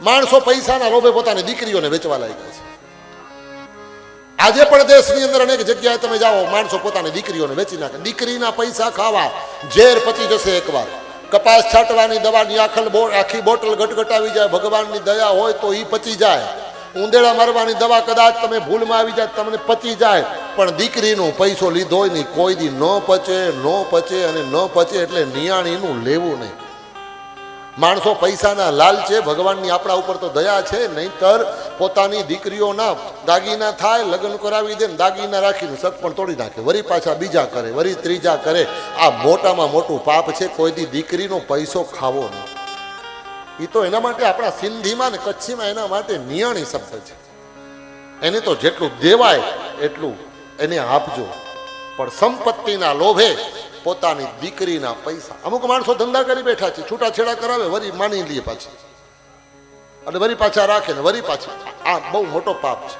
માણસો પૈસાના લોભે પોતાની દીકરીઓને વેચવા લાગ્યા છે. આજે પણ દેશની અંદર અનેક જગ્યાએ તમે જાઓ, માણસો પોતાની દીકરીઓને વેચી નાખે. દીકરીના પૈસા ખાવા ઝેર પચી જશે એકવાર. કપાસ છાંટવાની દવાની આખી બોટલ ગટગટાવી જાય, ભગવાનની દયા હોય તો એ પચી જાય. ઉંદેડા મારવાની દવા કદાચ તમે ભૂલમાં આવી જાય, તમને પચી જાય. પણ દીકરીનો પૈસો લીધો હોય નહીં, કોઈ દી ન પચે અને ન પચે એટલે નિયાણીનું લેવું નહીં. માણસો પૈસાના લાલચે ભગવાનની આપણા ઉપર તો દયા છે, નહીંતર પોતાની દીકરીઓના દાગીના થાય, લગ્ન કરાવી દે, દાગીના રાખીને સગ પણ તોડી નાખે, વરી પાછા બીજા કરે, વરી ત્રીજા કરે. આ મોટામાં મોટું પાપ છે. કોઈ દી દીકરીનો પૈસો ખાવો નહીં. એ તો એના માટે આપણા સિંધીમાં ને કચ્છીમાં એના માટે નિયાણી શબ્દ છે. એને તો જેટલું દેવાય એટલું એને આપજો. પણ સંપત્તિના લોભે પોતાની દીકરીના પૈસા, અમુક માણસો ધંધા કરી બેઠા છે, છૂટાછેડા કરાવે, વરી માની લે પાછી, અને વરી પાછા રાખે ને વરી પાછા. આ બહુ મોટો પાપ છે.